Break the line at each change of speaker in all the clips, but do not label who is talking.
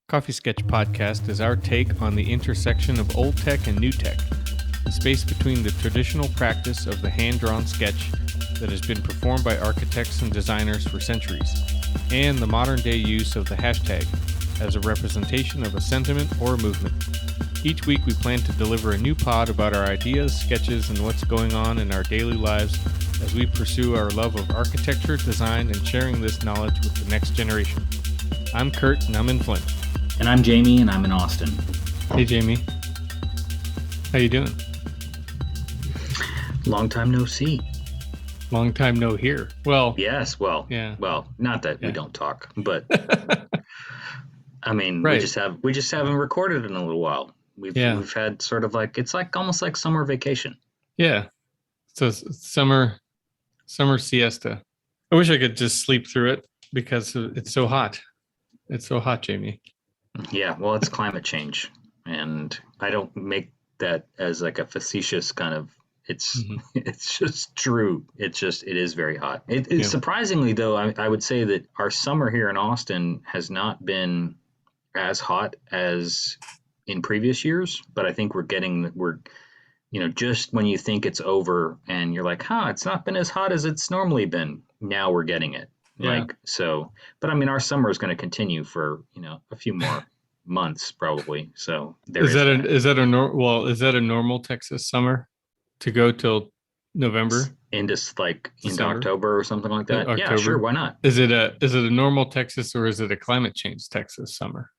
Coffee Sketch Podcast is our take on the intersection of old tech and new tech, the space between the traditional practice of the hand-drawn sketch that has been performed by architects and designers for centuries, and the modern-day use of the hashtag as a representation of a sentiment or a movement. Each week we plan to deliver a new pod about our ideas, sketches, and what's going on in our daily lives as we pursue our love of architecture, design, and sharing this knowledge with the next generation. I'm Kurt, and I'm in Flint.
And I'm Jamie, and I'm in Austin.
Hey, Jamie. How you doing?
Long time no see.
Long time no hear. Well,
yes. Well,
yeah.
Well, not that we don't talk, but I mean,
Right.
we just haven't recorded in a little while. We've had sort of like, it's like almost like summer vacation.
Yeah. So summer siesta. I wish I could just sleep through it because it's so hot. It's so hot, Jamie.
Yeah. Well, it's climate change, and I don't make that as like a facetious kind of. It's just true. It is very hot. It's surprisingly though, I would say that our summer here in Austin has not been as hot as in previous years, but I think we're just when you think it's over and you're like, it's not been as hot as it's normally been. Now we're getting it.
Yeah.
But I mean, our summer is going to continue for, a few more months probably. So
Is that a normal Texas summer to go till November?
Into October or something like that?
October?
Yeah, sure. Why not?
Is it a normal Texas or is it a climate change Texas summer?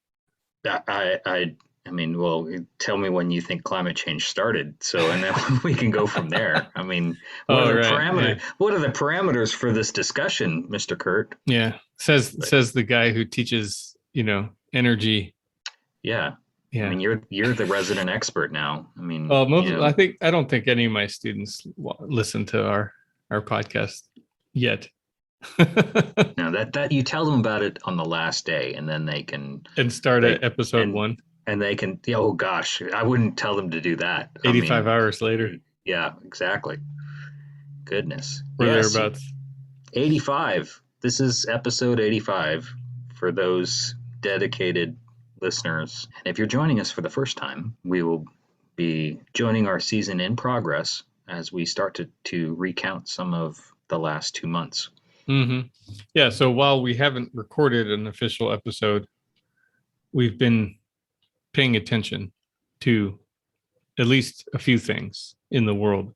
I mean, well, tell me when you think climate change started, and then we can go from there. I mean, what are the parameters for this discussion, Mr. Kurt?
Yeah, says the guy who teaches, energy.
Yeah.
Yeah.
I mean, you're the resident expert now. I mean,
I don't think any of my students listen to our podcast yet.
No, that you tell them about it on the last day, and then they can
start at episode 1.
And they can, oh gosh, I wouldn't tell them to do that.
85 hours later.
Yeah, exactly. Goodness.
Or thereabouts.
85. This is episode 85 for those dedicated listeners. And if you're joining us for the first time, we will be joining our season in progress as we start to recount some of the last 2 months.
Mm-hmm. Yeah, so while we haven't recorded an official episode, we've been paying attention to at least a few things in the world,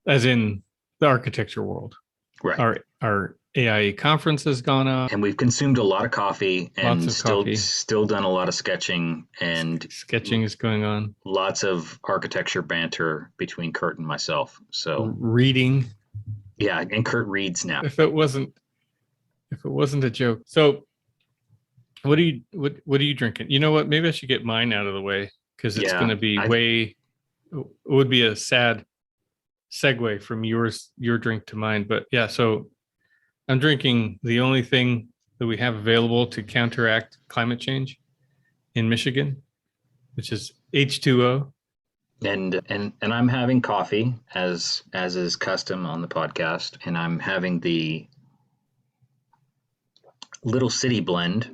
as in the architecture world.
Right.
Our AIA conference has gone up,
and we've consumed a lot of coffee and still done a lot of sketching, and
sketching is going on.
Lots of architecture banter between Kurt and myself. So
reading.
Yeah, and Kurt reads now.
If it wasn't a joke. So what are you drinking? You know what? Maybe I should get mine out of the way because it's going to be it would be a sad segue from your drink to mine. But yeah, so I'm drinking the only thing that we have available to counteract climate change in Michigan, which is H2O.
And I'm having coffee as is custom on the podcast, and I'm having the Little City blend.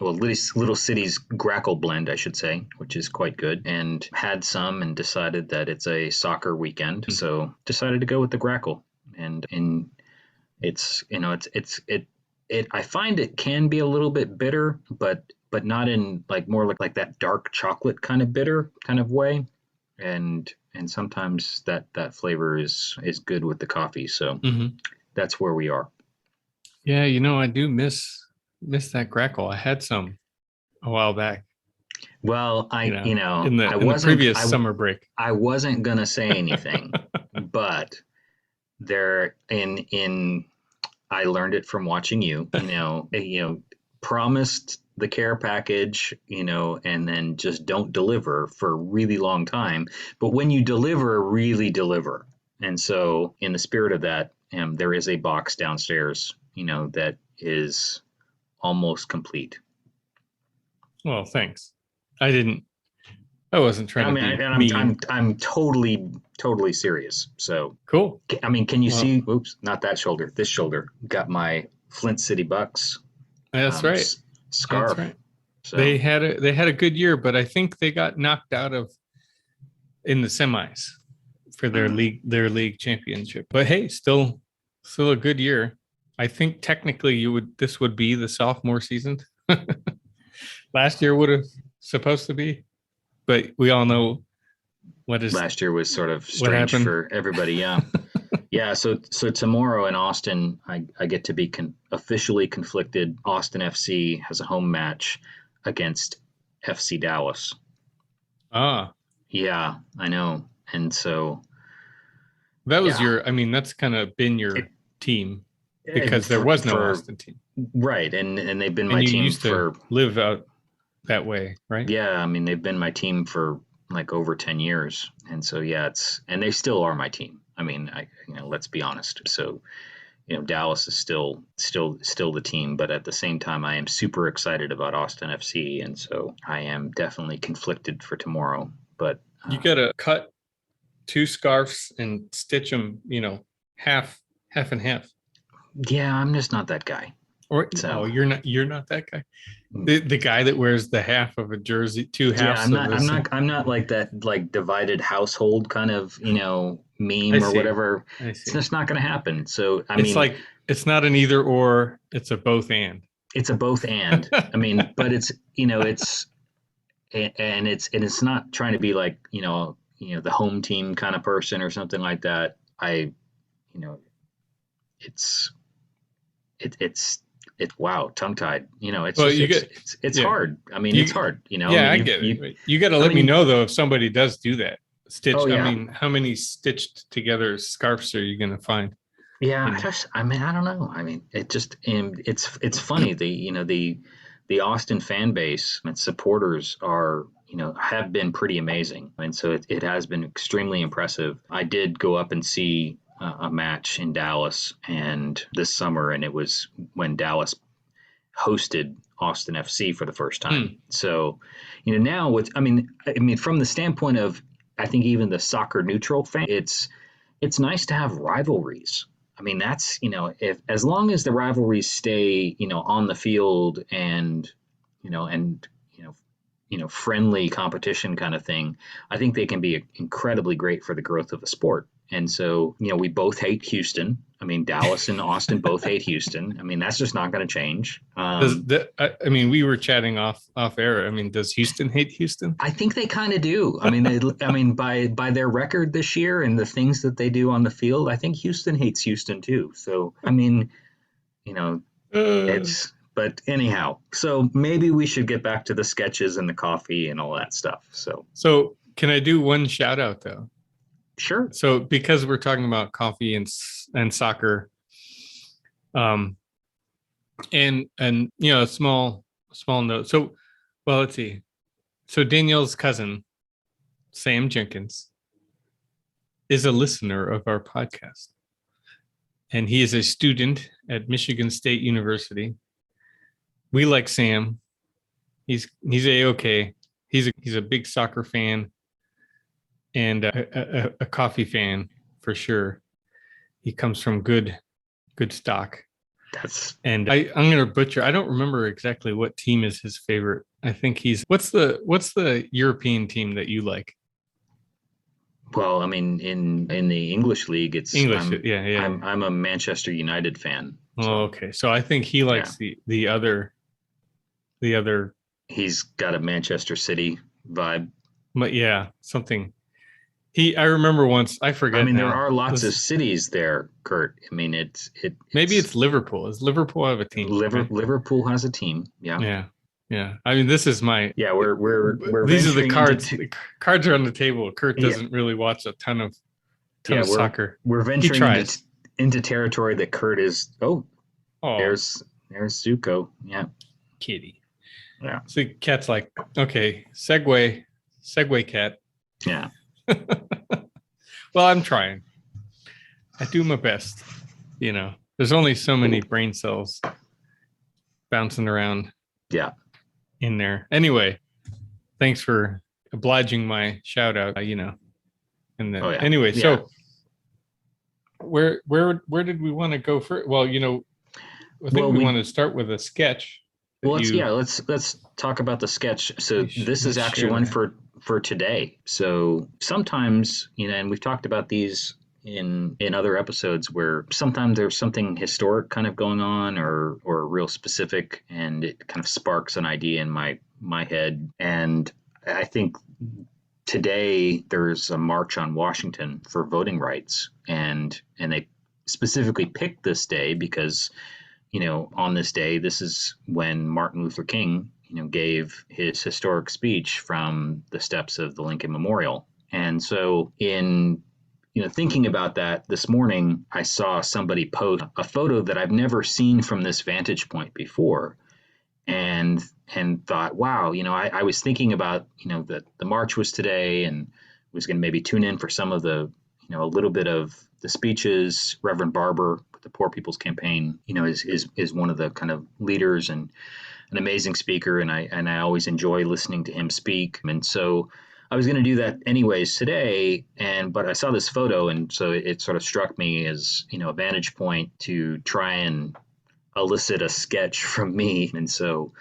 Little City's Grackle blend, I should say, which is quite good. And had some and decided that it's a soccer weekend, so decided to go with the Grackle. And it's I find it can be a little bit bitter, but not in more like that dark chocolate kind of bitter kind of way. And sometimes that flavor is good with the coffee. So that's where we are.
Yeah, I do miss that Grackle. I had some a while back.
Well, in
the previous summer break.
I wasn't gonna say anything, but there I learned it from watching you. Promised the care package, and then just don't deliver for a really long time. But when you deliver, really deliver. And so, in the spirit of that, there is a box downstairs, that is almost complete.
Well, thanks. I wasn't trying to be mean.
I'm totally serious. So
cool.
I mean, can you see? Oops, not that shoulder. This shoulder. Got my Flint City Bucks.
That's right.
Scarf.
That's right.
So
They had a good year, but I think they got knocked out of in the semis for their league championship. But hey, still a good year. I think technically this would be the sophomore season. Last year would have supposed to be, but we all know
last year was sort of
what
strange
happened.
for everybody. Yeah. Yeah, so tomorrow in Austin, I get to be officially conflicted. Austin FC has a home match against FC Dallas.
Ah,
Yeah, I know. And so
that was
yeah,
that's kind of been your
it,
team because there
for,
was no Austin team.
right, and they've been
And
my
you
team
used to
for
live out that way, right?
yeah, I mean they've been my team for like over 10 years. And so yeah, and they still are my team. I mean, let's be honest. So Dallas is still the team, but at the same time, I am super excited about Austin FC, and so I am definitely conflicted for tomorrow. But
You got to cut 2 scarves and stitch them, half and half.
yeah, I'm just not that guy.
Or
So
you're not that guy. The guy that wears the half of a jersey, 2
yeah,
halves.
I'm not like that like divided household kind of
I
meme or
see.
whatever.
I
It's
see.
just not going to happen. So I
It's
mean,
like it's not an either or. It's a both and.
it's a both and. I mean, but it's it's and it's not trying to be like the home team kind of person or something like that. You know it's it's wow, tongue tied. It's
Well,
just
you get
it's
yeah.
hard. I mean, it's
You
hard. I
yeah,
mean,
I get
you
it. You got to
I
let me
mean,
know though if somebody does do that.
oh
Stitch. I
yeah,
mean, how many stitched together scarves are you going to find?
yeah. I mean, I don't know. I mean, it's funny. The Austin fan base and supporters are have been pretty amazing, and so it has been extremely impressive. I did go up and see a match in Dallas and this summer, and it was when Dallas hosted Austin FC for the first time. So, now I mean, from the standpoint of, I think even the soccer neutral fan, it's nice to have rivalries. I mean, that's if as long as the rivalries stay on the field and and friendly competition kind of thing, I think they can be incredibly great for the growth of the sport. And so we both hate Houston. I mean, Dallas and Austin both hate Houston. I mean, that's just not going to change.
I mean, we were chatting off air. I mean, does Houston hate Houston?
I think they kind of do. I mean, by their record this year and the things that they do on the field, I think Houston hates Houston too. So I mean, it's. But anyhow, so maybe we should get back to the sketches and the coffee and all that stuff.
So can I do one shout out though?
Sure.
So because we're talking about coffee and soccer, and a small note. So, well, let's see. So Danielle's cousin, Sam Jenkins, is a listener of our podcast, and he is a student at Michigan State University. We like Sam. He's A-okay. He's a big soccer fan and a coffee fan for sure. He comes from good stock. I'm gonna butcher. I don't remember exactly what team is his favorite. I think what's the European team that you like?
Well, I mean, in the English league, I'm a Manchester United fan.
So. Oh, okay. So I think he likes the other.
He's got a Manchester City vibe.
But yeah, something. I remember once. I forget.
I mean, there are lots of cities there, Kurt. I mean,
maybe it's Liverpool. Does Liverpool have a team?
Liverpool has a team. Yeah.
Yeah. I mean, this is my.
Yeah, we're
these are the cards. The cards are on the table. Kurt doesn't really watch a ton of soccer.
We're venturing into territory that Kurt is. Oh, there's Zuko. Yeah,
kitty.
Yeah.
So cat's like, okay, segue cat.
Yeah.
Well, I'm trying. I do my best. There's only so many brain cells bouncing around.
Yeah.
In there. Anyway, thanks for obliging my shout out. And then anyway, so where did we want to go first? Well, I think we want to start with a sketch.
Well,
that you
let's talk about the sketch. So this is
let's
actually
share
one
that.
for today. So sometimes, and we've talked about these in other episodes where sometimes there's something historic kind of going on or real specific, and it kind of sparks an idea in my head. And I think today there's a march on Washington for voting rights, and they specifically picked this day because on this day, this is when Martin Luther King, gave his historic speech from the steps of the Lincoln Memorial. And so, in thinking about that this morning, I saw somebody post a photo that I've never seen from this vantage point before, and thought, wow, I was thinking about that the march was today, and was going to maybe tune in for some of the a little bit of the speeches. Reverend Barber with the Poor People's Campaign, is one of the kind of leaders and an amazing speaker, and I always enjoy listening to him speak. And so I was going to do that anyways today, but I saw this photo, and so it sort of struck me as a vantage point to try and elicit a sketch from me. And so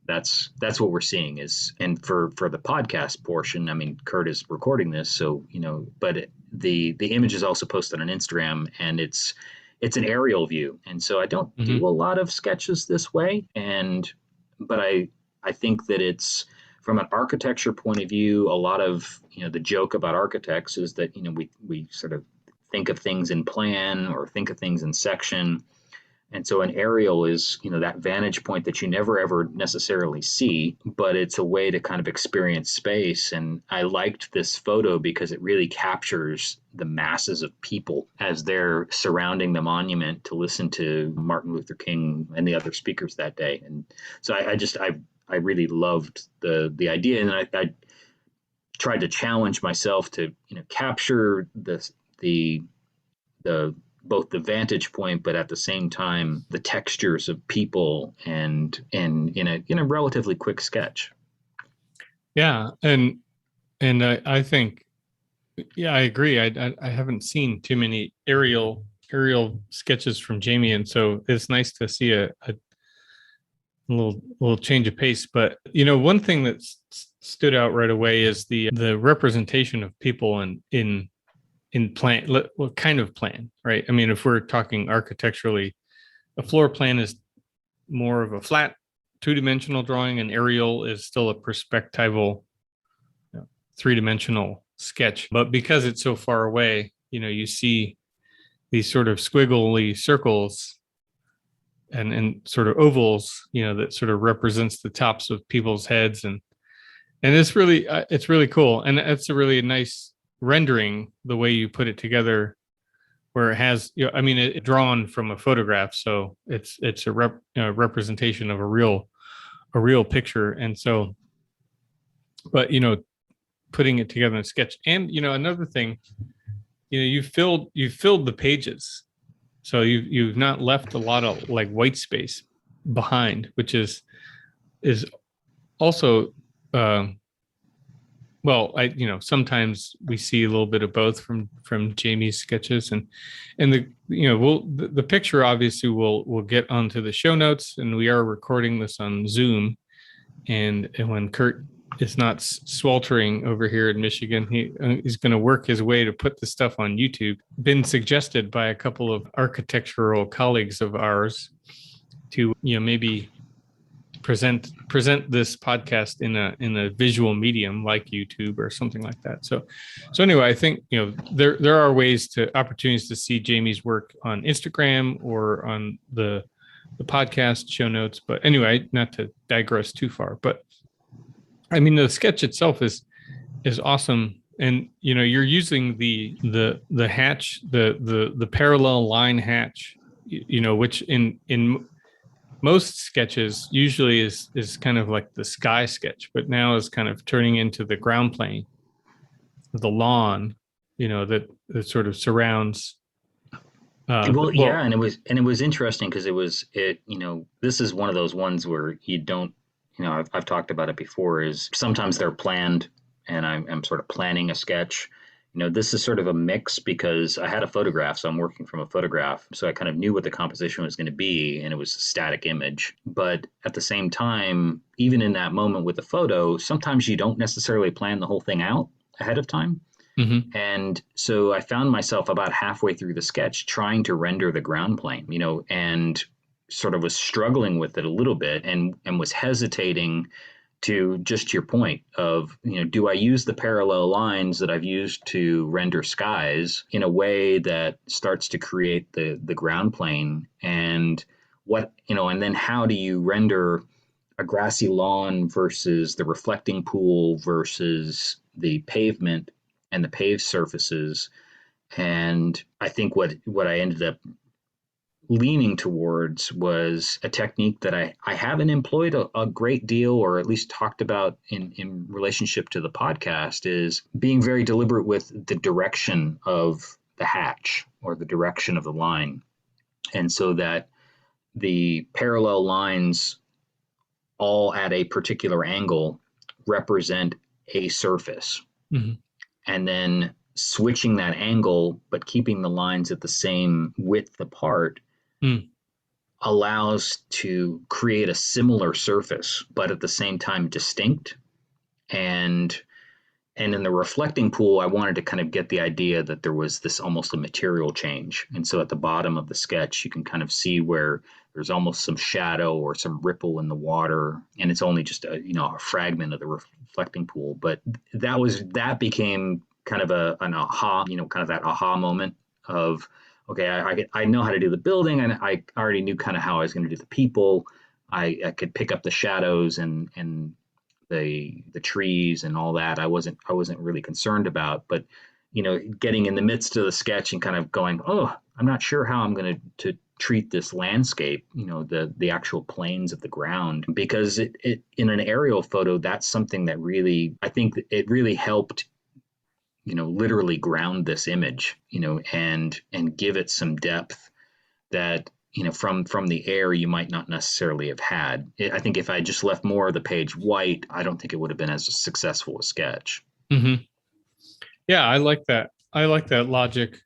that's what we're seeing is, and for the podcast portion, I mean, Kurt is recording this, so but the image is also posted on Instagram, and it's an aerial view, and so I don't
Hmm.
do a lot of sketches this way, but I think that it's from an architecture point of view. A lot of the joke about architects is that we sort of think of things in plan or think of things in section. And so an aerial is, that vantage point that you never ever necessarily see, but it's a way to kind of experience space. And I liked this photo because it really captures the masses of people as they're surrounding the monument to listen to Martin Luther King and the other speakers that day. And so I really loved the idea, and I tried to challenge myself to capture the both the vantage point, but at the same time the textures of people, and in a relatively quick sketch.
Yeah, and I think, yeah, I agree. I haven't seen too many aerial sketches from Jamie, and so it's nice to see a little change of pace. But one thing that stood out right away is the representation of people in plan. What kind of plan, right? I mean, if we're talking architecturally, a floor plan is more of a flat two-dimensional drawing, and aerial is still a perspectival three-dimensional sketch. But because it's so far away, you see these sort of squiggly circles and sort of ovals, that sort of represents the tops of people's heads, and it's really cool, and it's a really nice rendering the way you put it together, where it has, I mean, it drawn from a photograph, so it's a representation of a real picture, and so, but putting it together in a sketch, and another thing, you filled the pages, so you've not left a lot of like white space behind, which is also uh, well, I sometimes we see a little bit of both from Jamie's sketches, and the picture obviously will get onto the show notes, and we are recording this on Zoom, and when Kurt is not sweltering over here in Michigan, he's going to work his way to put the stuff on YouTube. Been suggested by a couple of architectural colleagues of ours to maybe present this podcast in a visual medium like YouTube or something like that. So anyway, I think there are opportunities to see Jamie's work on Instagram or on the podcast show notes. But anyway, not to digress too far, but I mean, the sketch itself is awesome, and you're using the hatch, the parallel line hatch, which in most sketches usually is kind of like the sky sketch, but now is kind of turning into the ground plane, the lawn, that sort of surrounds.
Well, yeah,
Well,
and it was interesting because this is one of those ones where you don't, I've talked about it before, is sometimes they're planned, and I'm sort of planning a sketch, This is sort of a mix because I had a photograph, so I'm working from a photograph. So I kind of knew what the composition was going to be, and it was a static image. But at the same time, even in that moment with the photo, sometimes you don't necessarily plan the whole thing out ahead of time.
Mm-hmm.
And so I found myself about halfway through the sketch trying to render the ground plane, and sort of was struggling with it a little bit and was hesitating to just your point of, do I use the parallel lines that I've used to render skies in a way that starts to create the ground plane, and and then how do you render a grassy lawn versus the reflecting pool versus the pavement and the paved surfaces. And I think what I ended up leaning towards was a technique that I haven't employed a great deal, or at least talked about in relationship to the podcast, is being very deliberate with the direction of the hatch or the direction of the line. And so that the parallel lines all at a particular angle represent a surface.
Mm-hmm.
And then switching that angle, but keeping the lines at the same width apart, allows to create a similar surface, but at the same time distinct. And in the reflecting pool, I wanted to kind of get the idea that there was this almost a material change. And so at the bottom of the sketch, you can kind of see where there's almost some shadow or some ripple in the water, and it's only just a fragment of the reflecting pool. But that became kind of an aha, kind of that aha moment of, okay, I know how to do the building, and I already knew kind of how I was going to do the people. I could pick up the shadows and the trees and all that. I wasn't really concerned about, but getting in the midst of the sketch and kind of going, oh, I'm not sure how I'm going to treat this landscape, the actual planes of the ground, because it in an aerial photo, that's something that really, I think it really helped, literally ground this image, and give it some depth that, from the air you might not necessarily have had. I think if I just left more of the page white, I don't think it would have been as successful a sketch.
Mm-hmm. Yeah, I like that. I like that logic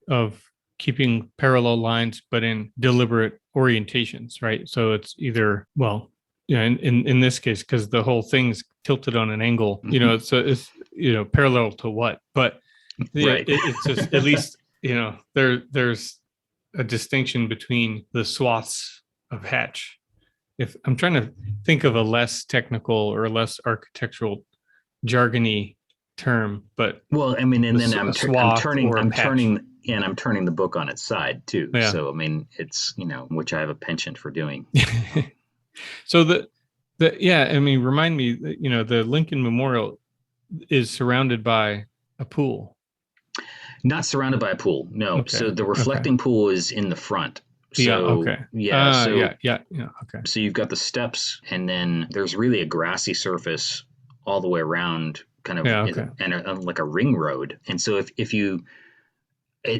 of keeping parallel lines, but in deliberate orientations, right? So it's either, well, in this case, because the whole thing's tilted on an angle, so it's parallel to what, but
Right.
it's just at least there's a distinction between the swaths of hatch. If I'm trying to think of a less technical or less architectural jargony term, but
well, I mean, and then I'm turning the book on its side too.
Yeah.
So I mean, it's which I have a penchant for doing.
So remind me, the Lincoln Memorial is surrounded by a pool.
Not surrounded by a pool, no.
Okay.
So the reflecting pool is in the front. So,
Okay. Okay.
So you've got the steps, and then there's really a grassy surface all the way around, kind of, and like a ring road. And so if you,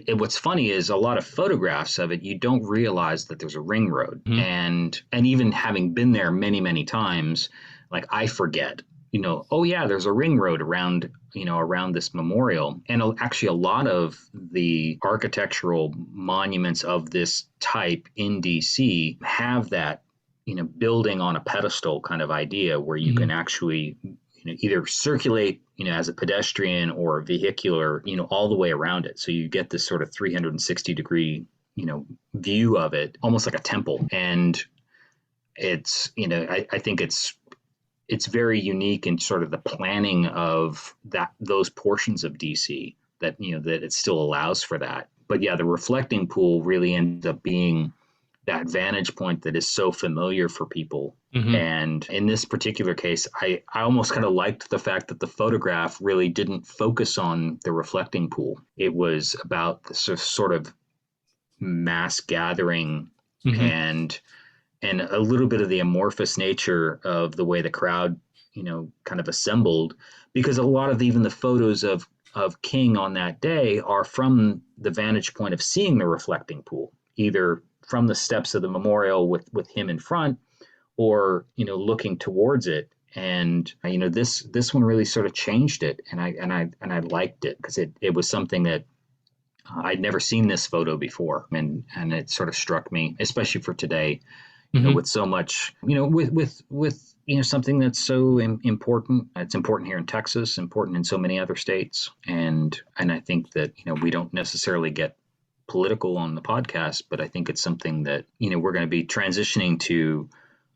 what's funny is a lot of photographs of it, you don't realize that there's a ring road, and even having been there many, many times, like I forget. Oh yeah, there's a ring road around this memorial. And actually a lot of the architectural monuments of this type in DC have that, building on a pedestal kind of idea where you can actually, either circulate, as a pedestrian or vehicular, all the way around it. So you get this sort of 360 degree, view of it, almost like a temple. And it's, I think it's very unique in sort of the planning of those portions of DC that that it still allows for that. But yeah, the reflecting pool really ends up being that vantage point that is so familiar for people. And in this particular case, I almost kind of liked the fact that the photograph really didn't focus on the reflecting pool. It was about the sort of mass gathering and a little bit of the amorphous nature of the way the crowd, kind of assembled, because a lot of even the photos of King on that day are from the vantage point of seeing the reflecting pool, either from the steps of the memorial with him in front, or looking towards it. And this one really sort of changed it, and I liked it because it was something that I'd never seen this photo before, and it sort of struck me, especially for today,
Hmm.
with so much, with something that's so important. It's important here in Texas, important in so many other states, and I think that we don't necessarily get political on the podcast, but I think it's something that we're going to be transitioning to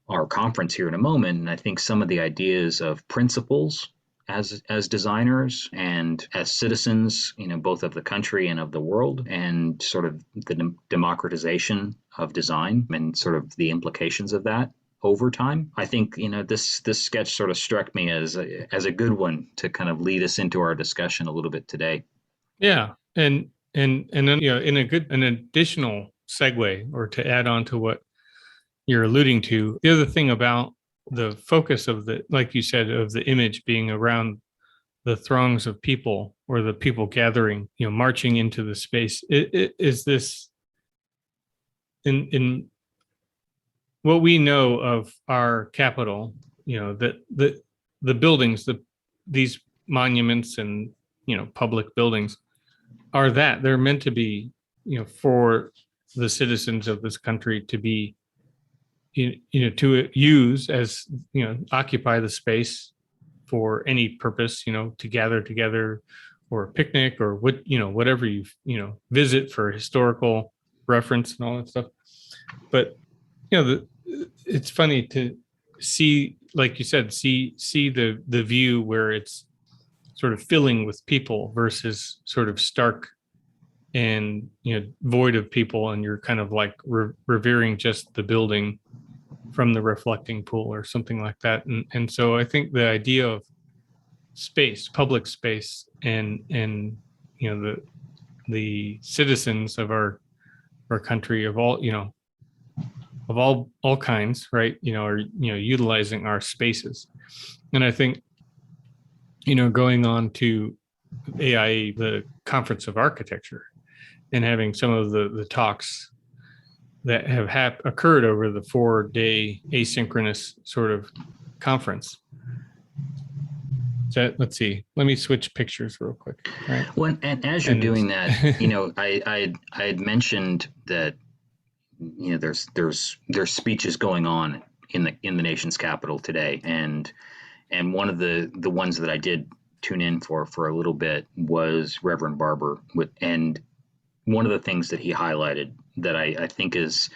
our conference here in a moment. And I think some of the ideas of principles as designers and as citizens, both of the country and of the world, and sort of the democratization of design and sort of the implications of that over time. I think this sketch sort of struck me as a good one to kind of lead us into our discussion a little bit today.
Yeah, and then in an additional segue, or to add on to what you're alluding to, the other thing about the focus of the, like you said, of the image being around the throngs of people, or the people gathering, marching into the space, is this in what we know of our capital, that the buildings, these monuments and public buildings, are that they're meant to be, for the citizens of this country to be, to use as, occupy the space for any purpose, to gather together, or a picnic, or whatever visit for historical reference and all that stuff. But it's funny to see, like you said, see the view where it's sort of filling with people versus sort of stark and void of people, and you're kind of like revering just the building from the reflecting pool or something like that. And so I think the idea of space, public space, and the citizens of our country, of all, of all kinds, right, are utilizing our spaces. And I think going on to AIA, the Conference of Architecture, and having some of the talks that have occurred over the 4-day asynchronous sort of conference. So let's see. Let me switch pictures real quick. Right.
Well, and as you're doing that, I had mentioned that there's speeches going on in the nation's capital today, and one of the ones that I did tune in for a little bit was Reverend Barber, and one of the things that he highlighted that I think is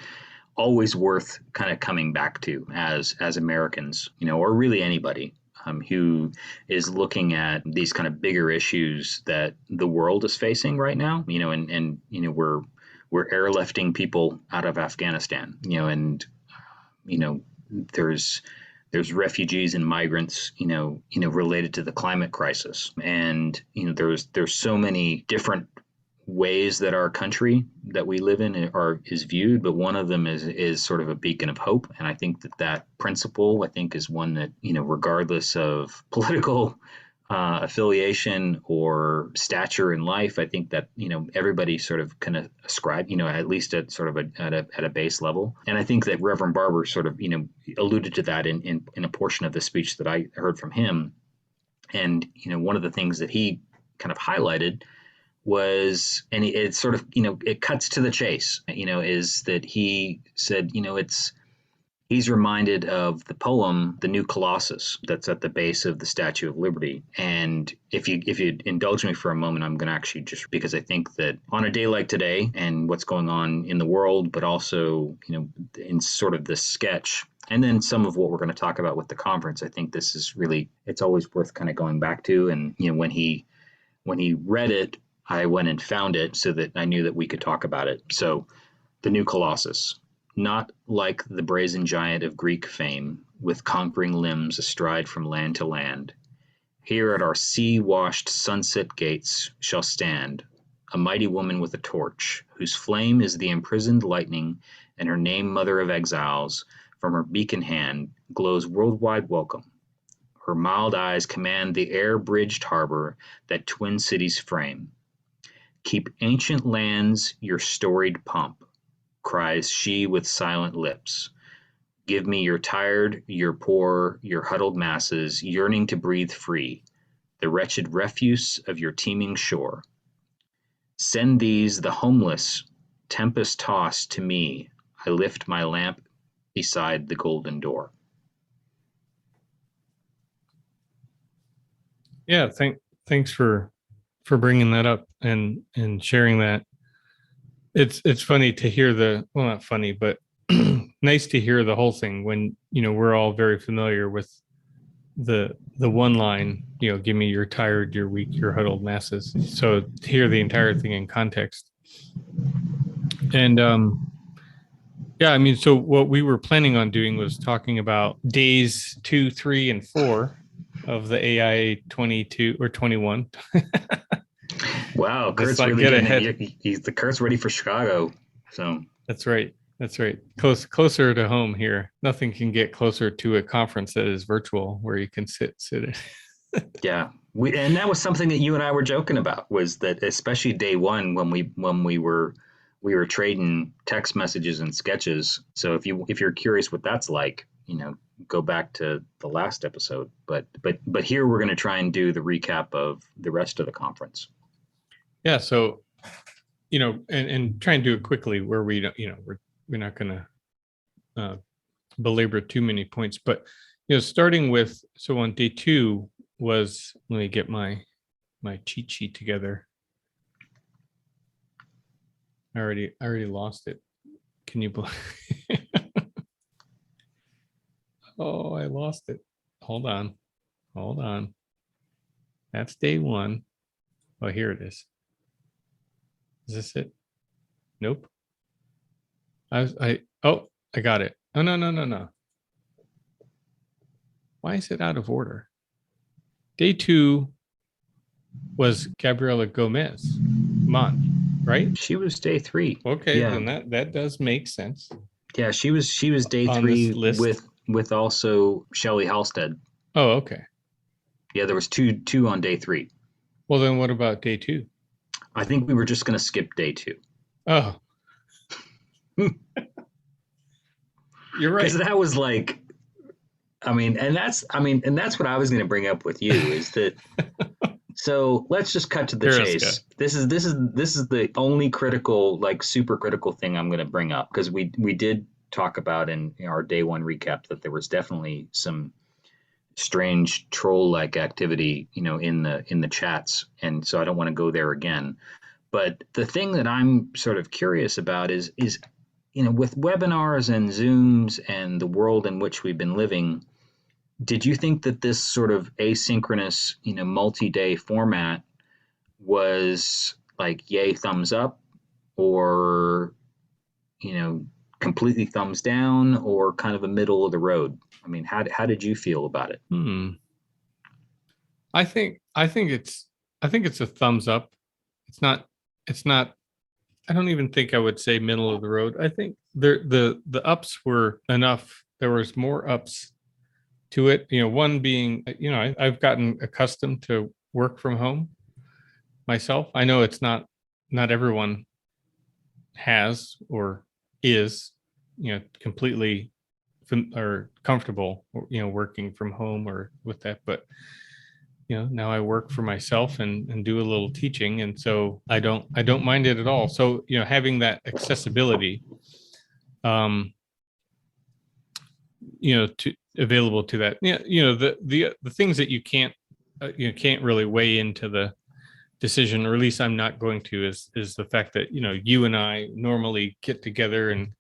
always worth kind of coming back to as Americans, or really anybody who is looking at these kind of bigger issues that the world is facing right now, and we're airlifting people out of Afghanistan, and there's refugees and migrants, related to the climate crisis, and there's so many different ways that our country that we live in is viewed, but one of them is sort of a beacon of hope. And I think that principle, I think, is one that regardless of political affiliation or stature in life, I think that everybody sort of kind of ascribe, at least at sort of at a base level. And I think that Reverend Barber sort of alluded to that in a portion of the speech that I heard from him. And one of the things that he kind of highlighted was, and it sort of, it cuts to the chase, is that he said, he's reminded of the poem, The New Colossus, that's at the base of the Statue of Liberty. And if you indulge me for a moment, I'm going to actually, just because I think that on a day like today and what's going on in the world, but also, in sort of this sketch, and then some of what we're going to talk about with the conference, I think this is really, it's always worth kind of going back to. And, when he read it, I went and found it so that I knew that we could talk about it. So, The New Colossus. Not like the brazen giant of Greek fame, with conquering limbs astride from land to land. Here at our sea-washed sunset gates shall stand a mighty woman with a torch, whose flame is the imprisoned lightning, and her name Mother of Exiles, from her beacon hand glows worldwide welcome. Her mild eyes command the air-bridged harbor that twin cities frame. Keep ancient lands your storied pomp, cries she with silent lips. Give me your tired, your poor, your huddled masses, yearning to breathe free, the wretched refuse of your teeming shore. Send these, the homeless, tempest tossed to me. I lift my lamp beside the golden door.
Yeah, thanks for bringing that up and sharing that. It's funny to hear well, not funny, but nice to hear the whole thing when, we're all very familiar with the one line, give me your tired, your weak, your huddled masses. So to hear the entire thing in context. And yeah, I mean, so what we were planning on doing was talking about days 2, 3, and 4 of the AIA 22 or 21.
Wow, Kurt's really getting it. Kurt's ready for Chicago. So
that's right. That's right. Closer to home here. Nothing can get closer to a conference that is virtual where you can sit.
Yeah. And that was something that you and I were joking about, was that especially day one when we were trading text messages and sketches. So if you're curious what that's like, go back to the last episode. But here we're going to try and do the recap of the rest of the conference.
Yeah. So, and try and do it quickly where we don't, we're not going to belabor too many points, but, starting with, so on day 2 was, let me get my cheat sheet together. I already lost it. Can you believe? Oh, I lost it. Hold on. That's day 1. Oh, here it is. Is this it? Nope. I got it. Oh, no. Why is it out of order? Day 2 was Gabriela Gomez. Right?
She was day 3.
Okay, yeah. Then that does make sense.
Yeah, she was day 3 with also Shelley Halstead.
Oh, okay.
Yeah, there was two on day 3.
Well, then what about day 2?
I think we were just going to skip day 2.
Oh. You're right.
Because that was like, and that's what I was going to bring up with you is that. So let's just cut to the chase. This is the only critical, like super critical thing I'm going to bring up, because we did talk about in our day 1 recap that there was definitely some strange troll-like activity, in the chats, and so I don't want to go there again. But the thing that I'm sort of curious about is with webinars and Zooms and the world in which we've been living, did you think that this sort of asynchronous, multi-day format was like yay, thumbs up, or, completely thumbs down, or kind of a middle of the road? I mean, how did you feel about it?
I think it's a thumbs up. It's not. I don't even think I would say middle of the road. I think the ups were enough. There was more ups to it. One being, I've gotten accustomed to work from home myself. I know it's not everyone has or is, completely or comfortable, working from home or with that. But, now I work for myself and do a little teaching. And so I don't mind it at all. So, having that accessibility, to available to that, the things that you can't really weigh into the decision, or at least I'm not going to, is the fact that you and I normally get together and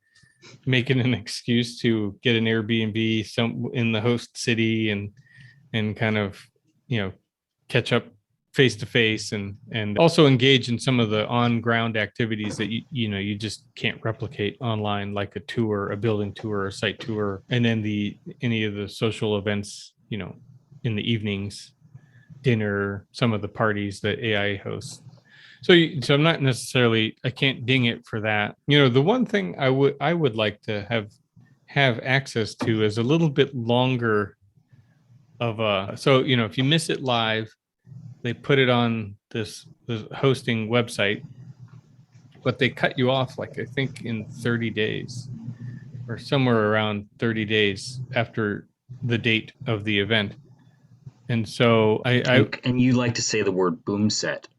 make it an excuse to get an Airbnb in the host city and kind of catch up face to face and also engage in some of the on ground activities that you just can't replicate online, like a tour, a building tour, a site tour, and then any of the social events, in the evenings, dinner, some of the parties that AI hosts. So I'm not necessarily, I can't ding it for that. The one thing I would like to have access to is a little bit longer of so if you miss it live, they put it on this hosting website, but they cut you off, like, I think in 30 days or somewhere around 30 days after the date of the event. And so
And you like to say the word boom set.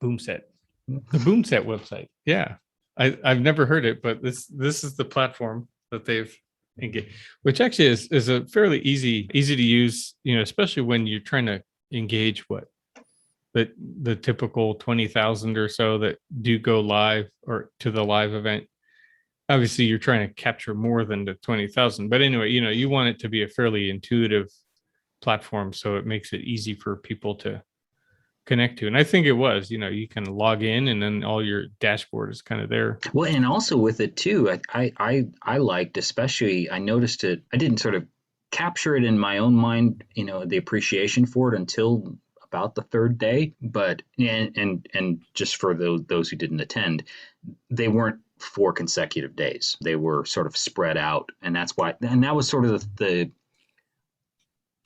Boomset, the Boomset website. Yeah. I've never heard it, but this is the platform that they've engaged, which actually is a fairly easy to use, especially when you're trying to engage the typical 20,000 or so that do go live or to the live event. Obviously, you're trying to capture more than the 20,000, but anyway, you want it to be a fairly intuitive platform, so it makes it easy for people to connect to. And I think it was, you kind of log in and then all your dashboard is kind of there.
Well, and also with it too, I liked, especially, I noticed it. I didn't sort of capture it in my own mind, the appreciation for it until about the third day. But and just for those who didn't attend, they weren't 4 consecutive days. They were sort of spread out, and that's why. And that was sort of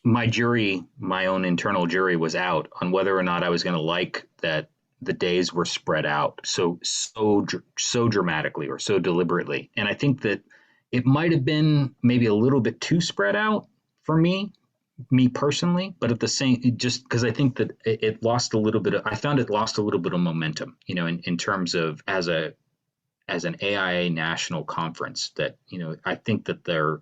my own internal jury was out on whether or not I was going to like that the days were spread out so dramatically or so deliberately. And I think that it might have been maybe a little bit too spread out for me personally, but at the same, just because I think that it lost a little bit of, I found it lost a little bit of momentum, in terms of as an AIA national conference, that, I think that their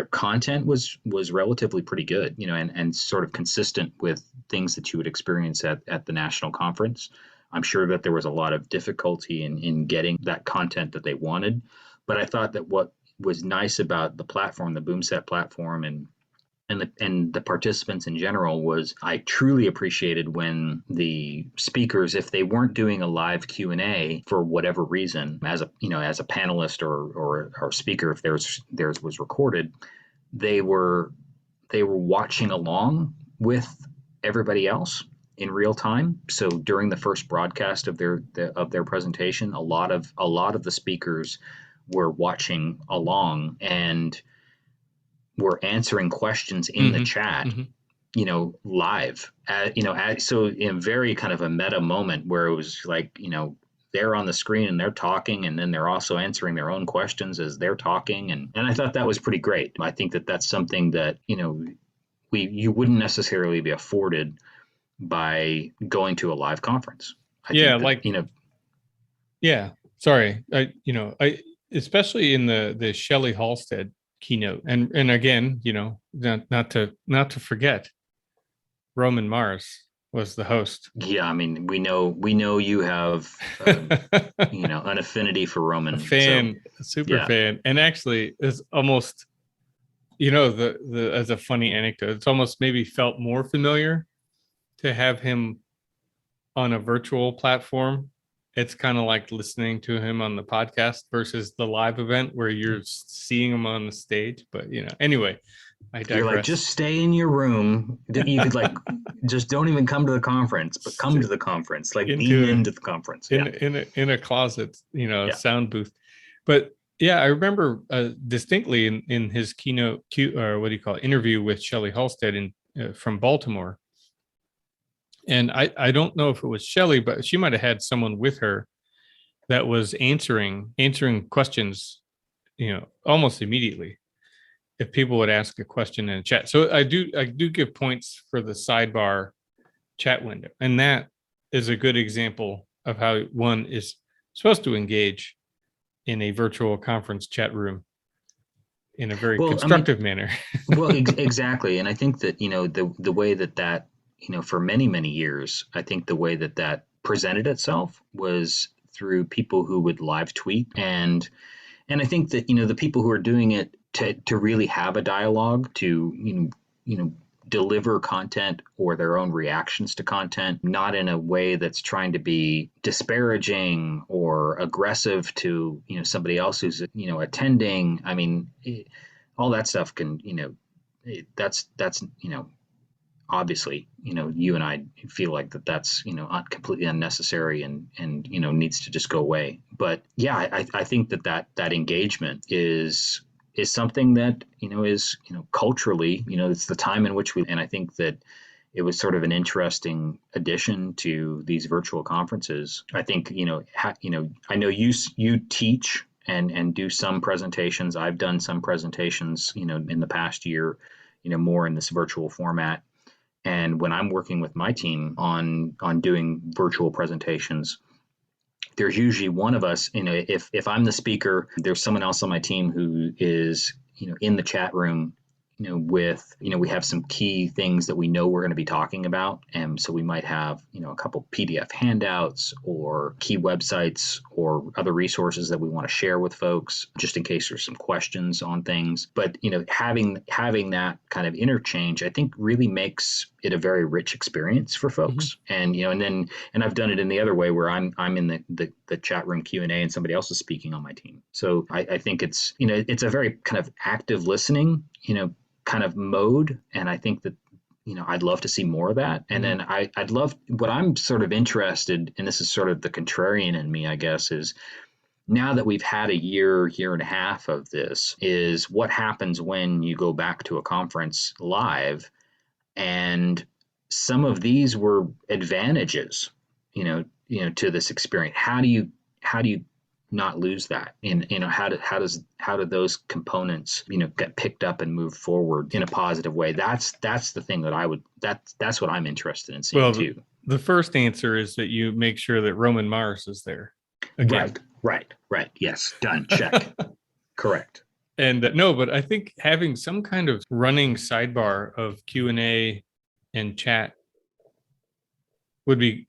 content was relatively pretty good, and sort of consistent with things that you would experience at the national conference. I'm sure that there was a lot of difficulty in getting that content that they wanted, but I thought that what was nice about the platform, the Boomset platform, and the participants in general, was I truly appreciated when the speakers, if they weren't doing a live Q&A for whatever reason, as a panelist or speaker, if theirs was recorded, they were watching along with everybody else in real time. So during the first broadcast of their presentation, a lot of the speakers were watching along and were answering questions in the chat, live, so in very kind of a meta moment where it was like, they're on the screen and they're talking, and then they're also answering their own questions as they're talking. And I thought that was pretty great. I think that that's something that, you wouldn't necessarily be afforded by going to a live conference.
Yeah. Sorry. I especially in the Shelley Halstead keynote, and again, not to forget, Roman Mars was the host.
Yeah, I mean, we know you have an affinity for Roman.
Super fan, and actually, it's almost, the as a funny anecdote, it's almost maybe felt more familiar to have him on a virtual platform. It's kind of like listening to him on the podcast versus the live event where you're seeing him on the stage. But anyway, I digress.
You're like, just stay in your room. You could just don't even come to the conference, but come to the conference, beam into the conference.
In a closet, sound booth. But yeah, I remember distinctly in his keynote, interview with Shelley Halstead from Baltimore. And I don't know if it was Shelley, but she might have had someone with her that was answering questions, almost immediately, if people would ask a question in a chat. So I do give points for the sidebar chat window, and that is a good example of how one is supposed to engage in a virtual conference chat room in a very constructive manner.
Exactly. And I think that, the way that for many, many years, I think the way that presented itself was through people who would live tweet. And I think that, the people who are doing it to really have a dialogue, to, deliver content or their own reactions to content, not in a way that's trying to be disparaging or aggressive to, somebody else who's, attending. I mean, all that stuff can, that's, obviously, you and I feel like that's, completely unnecessary and needs to just go away. But yeah, I think that engagement is something that, is, culturally, it's the time in which and I think that it was sort of an interesting addition to these virtual conferences. I think, I know you teach and do some presentations. I've done some presentations, in the past year, more in this virtual format. And when I'm working with my team on doing virtual presentations, there's usually one of us, if I'm the speaker, there's someone else on my team who is, in the chat room, we have some key things that we know we're going to be talking about. And so we might have, a couple PDF handouts or key websites or other resources that we want to share with folks, just in case there's some questions on things. But, having that kind of interchange, I think really makes it a very rich experience for folks. And, and I've done it in the other way where I'm in the chat room Q&A and somebody else is speaking on my team. So I think it's, it's a very kind of active listening, kind of mode. And I think that, I'd love to see more of that. And then I'd love, what I'm sort of interested, and this is sort of the contrarian in me, I guess, is now that we've had a year and a half of this, is what happens when you go back to a conference live. And some of these were advantages, to this experience. How do you not lose that? And how do those components get picked up and move forward in a positive way? That's the thing that that's what I'm interested in seeing too.
The first answer is that you make sure that Roman Mars is there again.
Right. Yes, done. Check. Correct.
And no, but I think having some kind of running sidebar of Q&A and chat would be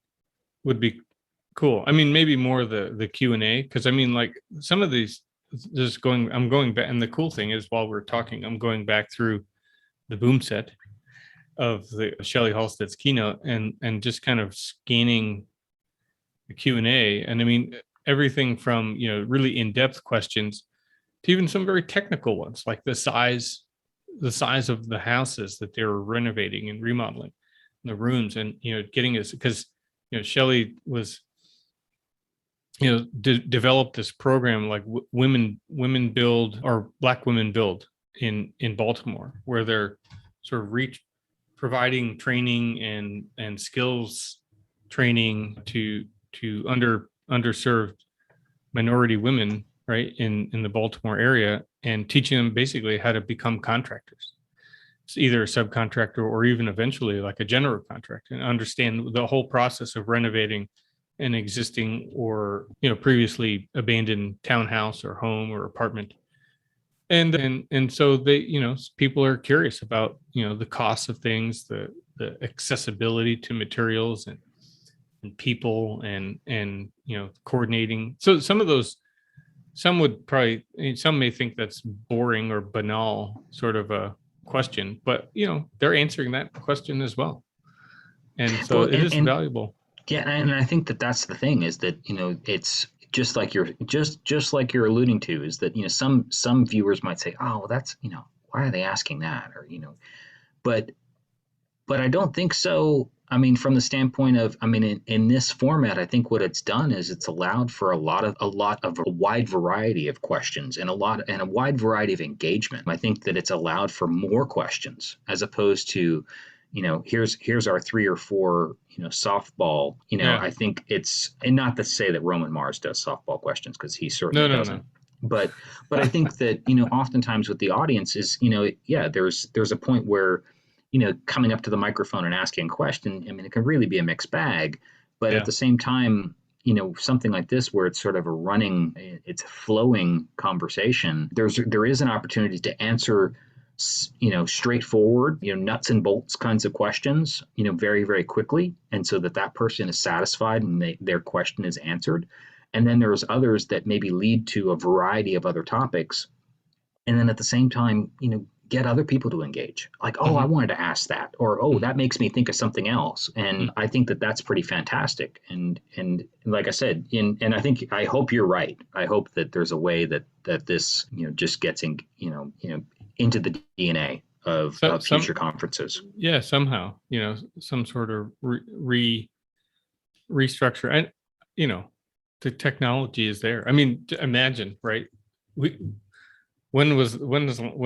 cool. I mean, maybe more the Q&A, because I mean, like some of these, I'm going back, and the cool thing is, while we're talking, I'm going back through the boom set of the Shelley Halstead's keynote and just kind of scanning the Q&A. And I mean, everything from, really in-depth questions to even some very technical ones, like the size of the houses that they were renovating and remodeling, the rooms, and, getting us, because, Shelley was, developed this program like women build, or Black women build in Baltimore, where they're sort of providing training and skills training to underserved minority women, right, in the Baltimore area, and teaching them basically how to become contractors. It's either a subcontractor or even eventually like a general contractor, and understand the whole process of renovating an existing or previously abandoned townhouse or home or apartment. And so they, people are curious about the costs of things, the accessibility to materials and people, and coordinating. So some of those, some may think that's boring or banal sort of a question, but they're answering that question as well, and so it is valuable.
Yeah, and I think that's the thing, is that it's just like you're alluding to, is that some viewers might say, oh, well, that's why are they asking that, or but I don't think so. I mean, from the standpoint of, in this format, I think what it's done is it's allowed for a wide variety of questions and a wide variety of engagement. I think that it's allowed for more questions, as opposed to, here's our 3 or 4, softball.
Yeah.
I think it's, and not to say that Roman Mars does softball questions, because he certainly doesn't. No. But I think that oftentimes with the audience is there's a point where coming up to the microphone and asking a question, it can really be a mixed bag. But at the same time, something like this, where it's sort of it's a flowing conversation, there is an opportunity to answer straightforward, nuts and bolts kinds of questions, very, very quickly. And so that person is satisfied and their question is answered. And then there's others that maybe lead to a variety of other topics. And then at the same time, get other people to engage, like, oh, I wanted to ask that, or, oh, that makes me think of something else. And I think that that's pretty fantastic. And like I said, and I hope you're right. I hope that there's a way that this, just gets into the DNA of future conferences.
Yeah, somehow, some sort of restructure. And, the technology is there. I mean, imagine, right? When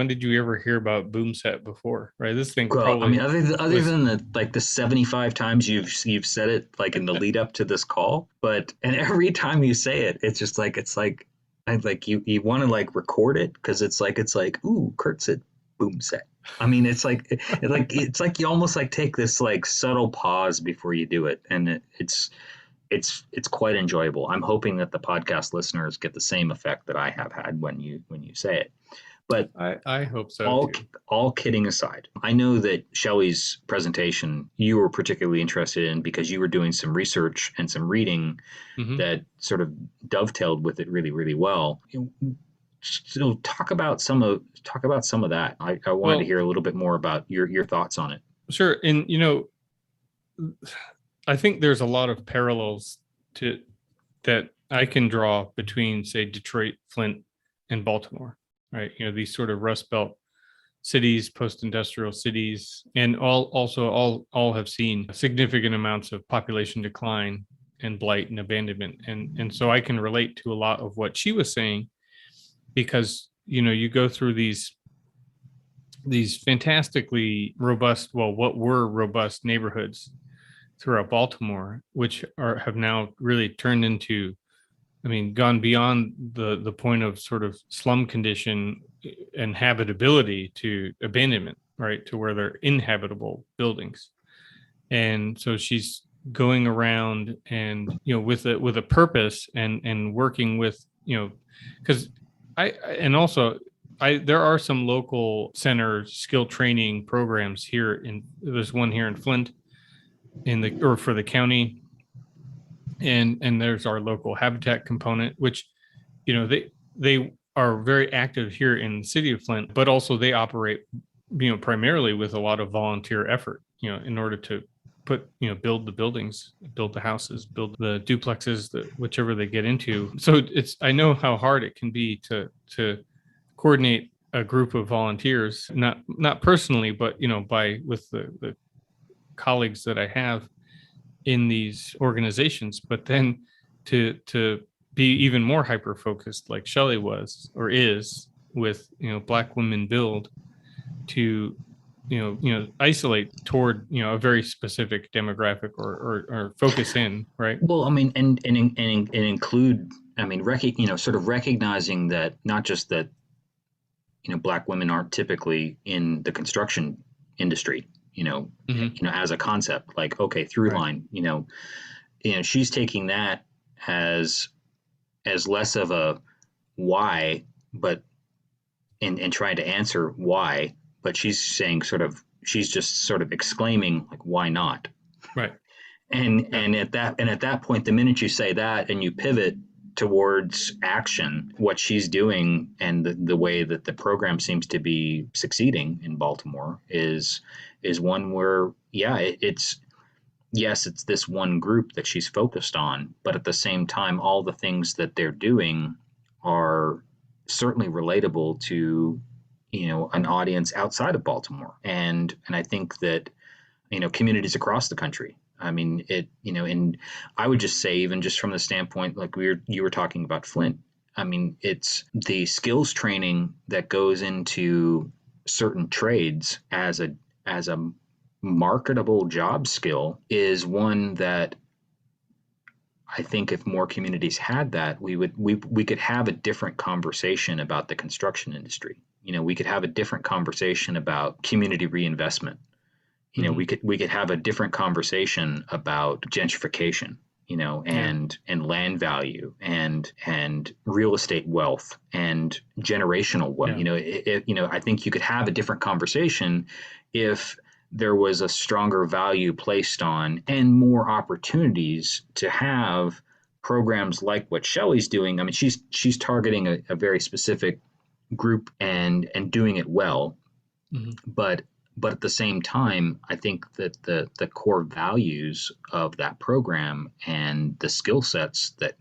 did you ever hear about boom set before, right? This thing probably,
other than the 75 times you've said it, like in the lead up to this call, and every time you say it, it's just like, I like you want to like record it because it's like ooh, Kurt's at boom set. I mean, it's like you almost like take this like subtle pause before you do it, and it's quite enjoyable. I'm hoping that the podcast listeners get the same effect that I have had when you say it. But
I hope so
all
too.
all kidding aside, I know that Shelley's presentation you were particularly interested in because you were doing some research and some reading
Hmm.
that sort of dovetailed with it really, really well. So talk about some of that. I wanted to
Well,
hear a little bit more about your thoughts on it.
sure. And I think there's a lot of parallels to that I can draw between, say, Detroit, Flint, and Baltimore, right? These sort of Rust Belt cities, post-industrial cities, and all have seen significant amounts of population decline and blight and abandonment. And so I can relate to a lot of what she was saying because you go through these fantastically robust, well, what were robust neighborhoods throughout Baltimore, which have now really turned into, I mean, gone beyond the point of sort of slum condition and habitability to abandonment, right? To where they're inhabitable buildings. And so she's going around and with a purpose and working with because and also there are some local center skill training programs here there's one here in Flint or for the county, and there's our local habitat component, which they are very active here in the city of Flint, but also they operate primarily with a lot of volunteer effort in order to build the buildings, build the houses, build the duplexes, whichever they get into. So I know how hard it can be to coordinate a group of volunteers, not personally, but with the colleagues that I have in these organizations, but then to be even more hyper focused like Shelley was or is with Black Women Build to isolate toward a very specific demographic or focus in, right?
Well, I mean, and include, I mean, sort of recognizing that not just that Black women aren't typically in the construction industry,
Hmm.
as a concept, like okay, through
Right.
line, she's taking that as less of a why, but and trying to answer why, but she's just sort of exclaiming like why not?
Right.
And
Yeah.
at that point, the minute you say that and you pivot towards action, what she's doing and the way that the program seems to be succeeding in Baltimore is one where it's yes, it's this one group that she's focused on, but at the same time, all the things that they're doing are certainly relatable to an audience outside of Baltimore, and I think that communities across the country. I mean, and I would just say, even just from the standpoint, like you were talking about Flint. I mean, it's the skills training that goes into certain trades as a marketable job skill is one that I think if more communities had that, we could have a different conversation about the construction industry. We could have a different conversation about community reinvestment.
Hmm.
We could have a different conversation about gentrification,
Yeah.
and land value and real estate wealth and generational wealth.
Yeah.
I think you could have a different conversation if there was a stronger value placed on and more opportunities to have programs like what Shelley's doing. I mean, she's targeting a very specific group and doing it well,
Hmm.
but at the same time, I think that the core values of that program and the skill sets that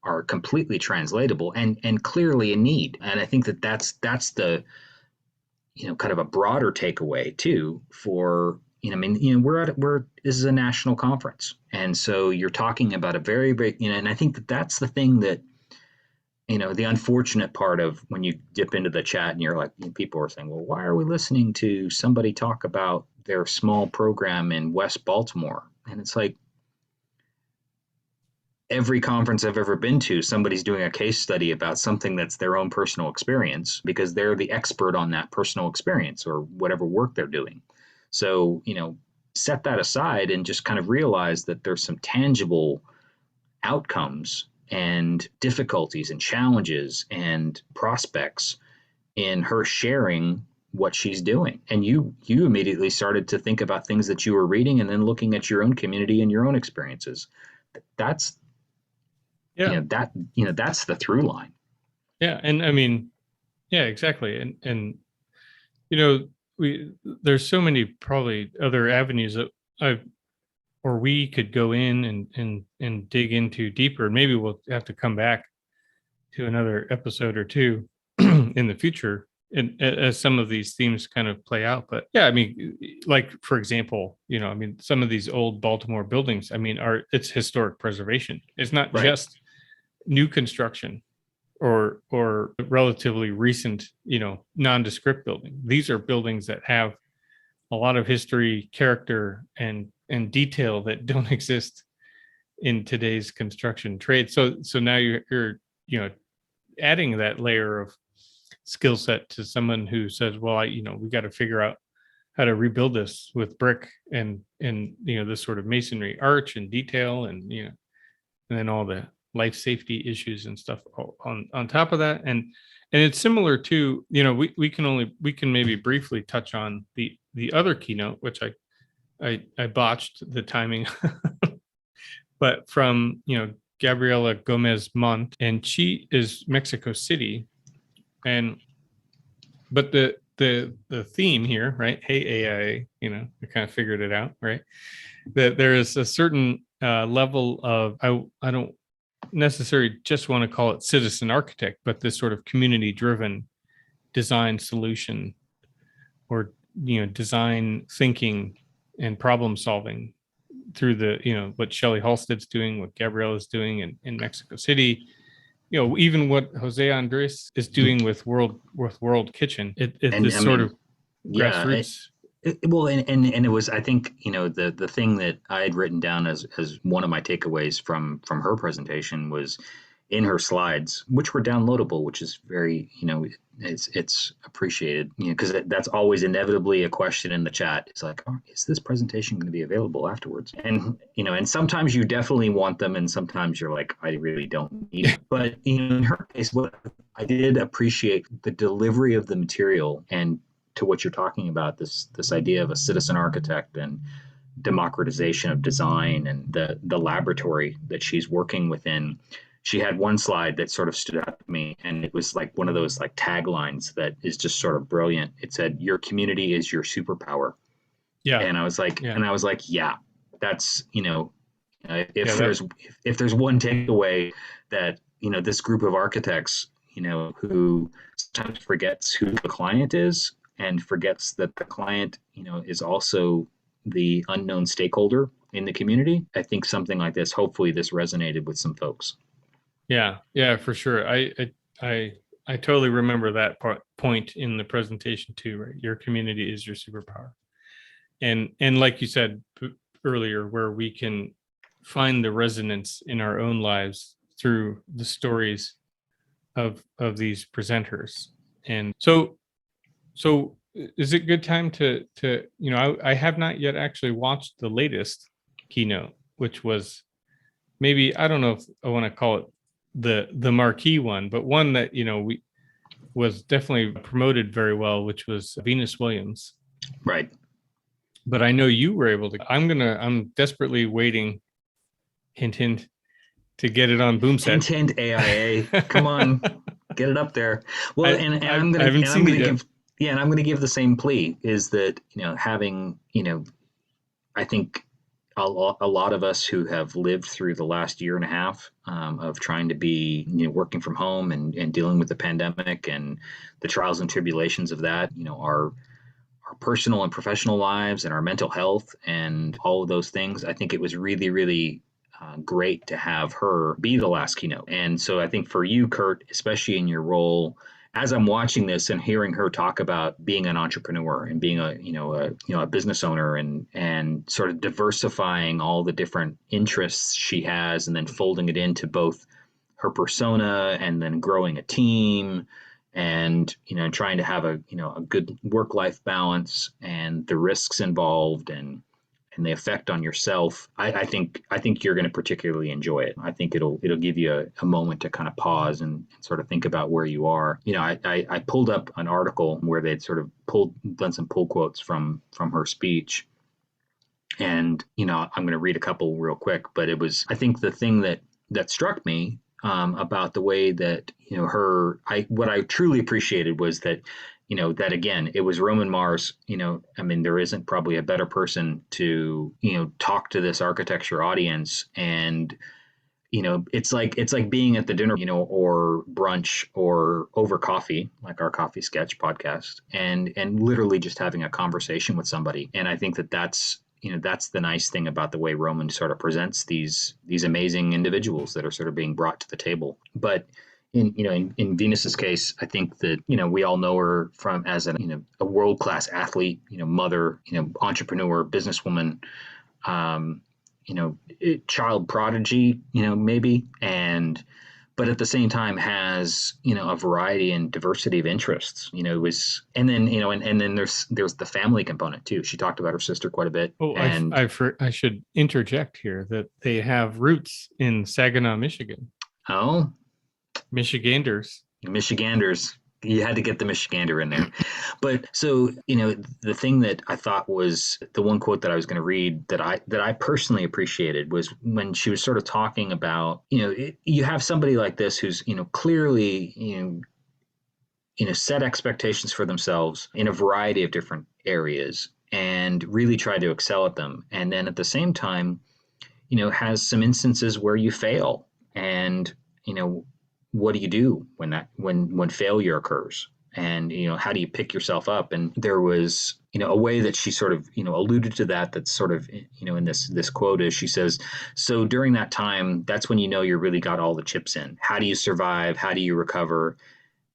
are completely translatable and clearly a need. And I think that that's the kind of a broader takeaway too for I mean we're this is a national conference, and so you're talking about a very big and I think that that's the thing that the unfortunate part of when you dip into the chat and you're like, people are saying, well, why are we listening to somebody talk about their small program in West Baltimore? And it's like, every conference I've ever been to, somebody's doing a case study about something that's their own personal experience because they're the expert on that personal experience or whatever work they're doing. So, set that aside and just kind of realize that there's some tangible outcomes and difficulties and challenges and prospects in her sharing what she's doing. And you immediately started to think about things that you were reading and then looking at your own community and your own experiences. That's
Yeah.
That's the through line.
Yeah. And I mean, yeah, exactly. And you know, there's so many probably other avenues that we could go in and dig into deeper. Maybe we'll have to come back to another episode or two in the future, and as some of these themes kind of play out. But yeah, I mean, like for example, I mean, some of these old Baltimore buildings, I mean, it's historic preservation. It's not
Right.
just new construction or relatively recent, nondescript building. These are buildings that have a lot of history, character, and detail that don't exist in today's construction trade. So now you're adding that layer of skill set to someone who says, well, we got to figure out how to rebuild this with brick and this sort of masonry arch and detail and and then all the life safety issues and stuff on top of that. And it's similar to, we can maybe briefly touch on the other keynote, which I botched the timing, but from, Gabriela Gomez Mont, and she is Mexico City. But the theme here, right? Hey, AIA, we kind of figured it out, right? That there is a certain level of, I don't necessarily just want to call it citizen architect, but this sort of community driven design solution or, design thinking and problem solving through the, what Shelley Halstead's doing, what Gabriela's doing in Mexico City, even what Jose Andres is doing with World Kitchen. It's this sort of grassroots.
Well, and it was, I think, the thing that I had written down as one of my takeaways from her presentation was in her slides, which were downloadable, which is very, it's appreciated, because that's always inevitably a question in the chat. It's like, oh, is this presentation going to be available afterwards? And, and sometimes you definitely want them. And sometimes you're like, I really don't need it. But, in her case, what I did appreciate the delivery of the material and to what you're talking about, this idea of a citizen architect and democratization of design and the laboratory that she's working within. She had one slide that sort of stood out to me, and it was like one of those like taglines that is just sort of brilliant. It said, "Your community is your superpower."
Yeah.
And I was like, yeah, that's, if there's one takeaway that, this group of architects, who sometimes forgets who the client is and forgets that the client, is also the unknown stakeholder in the community. I think something like this, hopefully this resonated with some folks.
Yeah, for sure. I totally remember that point in the presentation too, right? Your community is your superpower. And like you said earlier, where we can find the resonance in our own lives through the stories of these presenters. And so is it good time to I have not yet actually watched the latest keynote, which was maybe, I don't know if I want to call it the marquee one, but one that we was definitely promoted very well, which was Venus Williams.
Right.
But I know you were able to. I'm desperately waiting, hint, to get it on Boomset.
Hint, AIA. Come on, get it up there. Well, I'm going to give the same plea, is that, having, I think a lot of us who have lived through the last year and a half of trying to be, working from home and dealing with the pandemic and the trials and tribulations of that, our personal and professional lives and our mental health and all of those things. I think it was really, really great to have her be the last keynote. And so I think for you, Kurt, especially in your role, as I'm watching this and hearing her talk about being an entrepreneur and being a business owner and sort of diversifying all the different interests she has and then folding it into both her persona and then growing a team and trying to have a good work life balance and the risks involved and the effect on yourself. I think you're going to particularly enjoy it. I think it'll give you a moment to kind of pause and sort of think about where you are. I pulled up an article where they'd sort of done some pull quotes from her speech, and I'm going to read a couple real quick. But it was, I think, the thing that struck me about the way that what I truly appreciated was that that again, it was Roman Mars. I mean, there isn't probably a better person to talk to this architecture audience, and it's like being at the dinner, or brunch or over coffee, like our coffee sketch podcast, and literally just having a conversation with somebody. And I think that's the nice thing about the way Roman sort of presents these amazing individuals that are sort of being brought to the table. But in Venus's case, I think that we all know her from as a world-class athlete, mother, entrepreneur, businesswoman, child prodigy, maybe, but at the same time has a variety and diversity of interests. And then there's the family component too. She talked about her sister quite a bit.
Oh,
and
I should interject here that they have roots in Saginaw, Michigan.
Oh,
Michiganders.
You had to get the Michigander in there. But so, the thing that I thought was the one quote that I was going to read that I personally appreciated was when she was sort of talking about, you have somebody like this who's, clearly, set expectations for themselves in a variety of different areas and really try to excel at them. And then at the same time, has some instances where you fail, and, what do you do when failure occurs? And how do you pick yourself up? And there was a way that she sort of alluded to that's sort of in this quote is she says, so during that time, that's when you're really got all the chips in. How do you survive? How do you recover?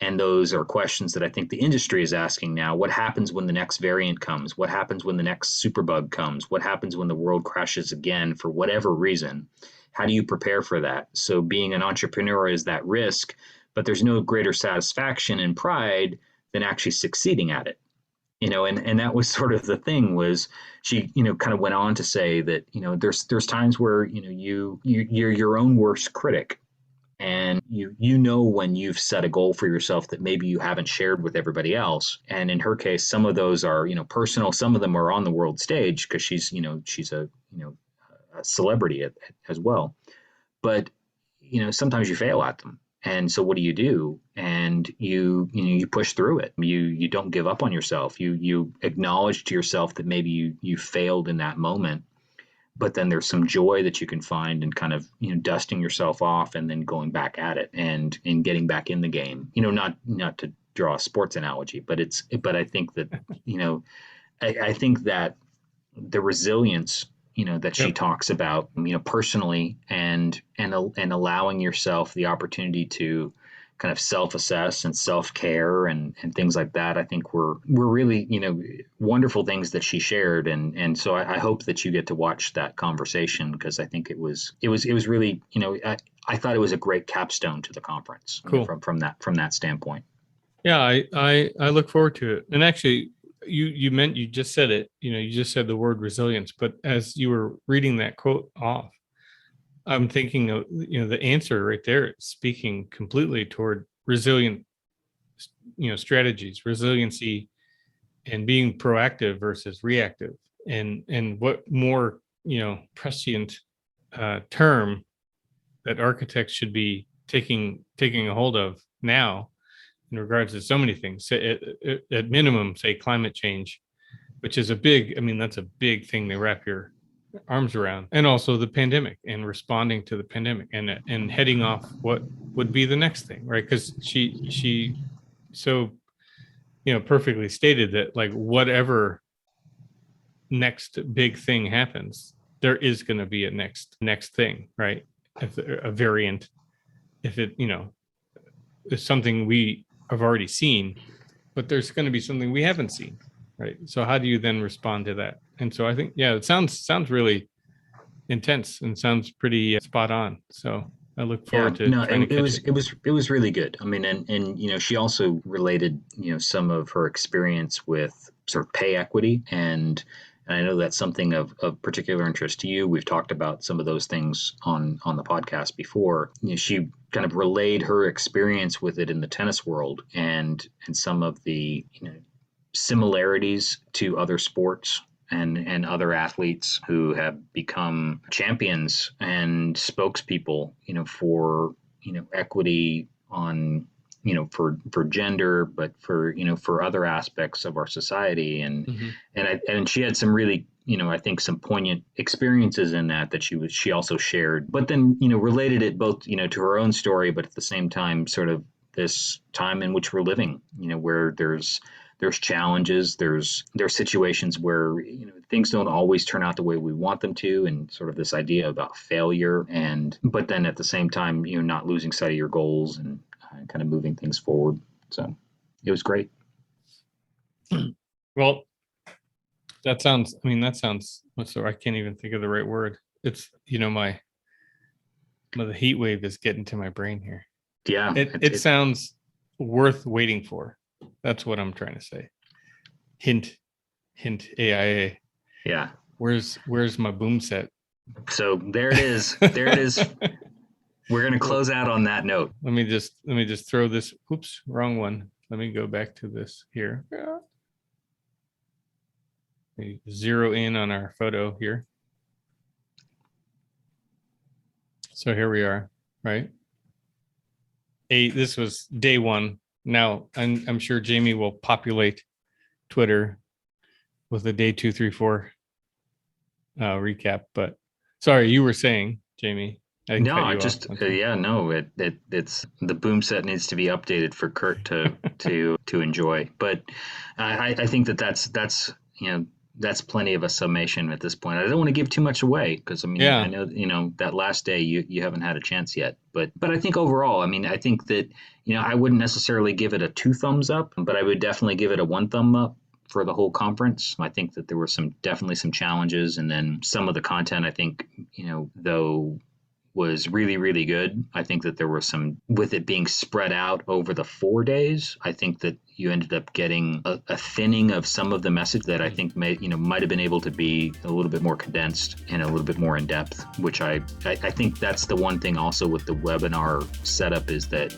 And those are questions that I think the industry is asking now. What happens when the next variant comes? What happens when the next superbug comes? What happens when the world crashes again for whatever reason? How do you prepare for that? So being an entrepreneur is that risk, but there's no greater satisfaction and pride than actually succeeding at it. And that was sort of the thing. Was she kind of went on to say that there's times where you're your own worst critic, and when you've set a goal for yourself that maybe you haven't shared with everybody else. And in her case, some of those are personal, some of them are on the world stage because she's a celebrity as well. But sometimes you fail at them, and so what do? And you push through it. You don't give up on yourself. You acknowledge to yourself that maybe you failed in that moment, but then there's some joy that you can find in kind of dusting yourself off and then going back at it and getting back in the game. Not to draw a sports analogy, but I think that I think that the resilience that she talks about, personally, and allowing yourself the opportunity to kind of self-assess and self-care and things like that, I think were really, wonderful things that she shared. And so I hope that you get to watch that conversation, because I think it was really, I thought it was a great capstone to the conference.
Cool.
From that standpoint.
Yeah, I look forward to it. And actually, you just said it, you just said the word resilience, but as you were reading that quote off, I'm thinking of, the answer right there, speaking completely toward resilient, strategies, resiliency, and being proactive versus reactive. And what more, prescient term that architects should be taking a hold of now in regards to so many things. At minimum, say climate change, which is that's a big thing to wrap your arms around, and also the pandemic and responding to the pandemic and heading off what would be the next thing, right? Because she so perfectly stated that, like, whatever next big thing happens, there is going to be a next thing, right? If a variant, if it is something we have already seen, but there's going to be something we haven't seen. Right. So how do you then respond to that? And so I think, yeah, it sounds really intense and sounds pretty spot on. So I look
Yeah,
forward to
no,
trying to catch it.
it was really good. I mean, and she also related some of her experience with sort of pay equity, and I know that's something of particular interest to you. We've talked about some of those things on the podcast before. She kind of relayed her experience with it in the tennis world, and some of the similarities to other sports and other athletes who have become champions and spokespeople, for equity on for gender, but for other aspects of our society, and she had some really I think some poignant experiences in that she also shared, but then related it both to her own story, but at the same time sort of this time in which we're living, where there's challenges, there's situations where things don't always turn out the way we want them to, and sort of this idea about failure, and but then at the same time not losing sight of your goals and kind of moving things forward. So it was great.
Well, that sounds I can't even think of the right word. It's the heat wave is getting to my brain here.
Yeah,
it sounds worth waiting for. That's what I'm trying to say. Hint, AIA.
Yeah.
Where's my boom set?
So there it is. There it is. We're going to close out on that note.
Let me just throw this. Oops, wrong one. Let me go back to this here. We zero in on our photo here. So here we are, right? This was day one. Now I'm sure Jamie will populate Twitter with a day 2, 3, 4 recap. But sorry, you were saying, Jamie.
No, it's the boom set needs to be updated for Kurt to enjoy. But I think that's plenty of a summation at this point. I don't want to give too much away because I know that last day you haven't had a chance yet. But I think overall, I think that I wouldn't necessarily give it a 2 thumbs up, but I would definitely give it a 1 thumb up for the whole conference. I think that there were definitely some challenges, and then some of the content I think though was really, really good. I think that there were some, with it being spread out over the 4 days, I think that you ended up getting a thinning of some of the message that I think might have been able to be a little bit more condensed and a little bit more in depth, which I think that's the one thing also with the webinar setup, is that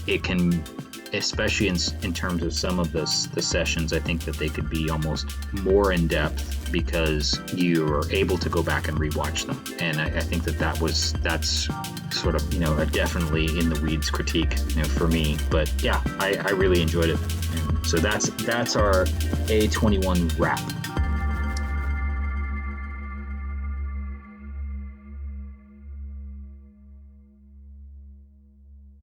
it can, especially in terms of some of the sessions, I think that they could be almost more in depth because you are able to go back and rewatch them. And I think that's sort of a definitely in the weeds critique for me. But yeah, I really enjoyed it. And so that's our A'21 wrap.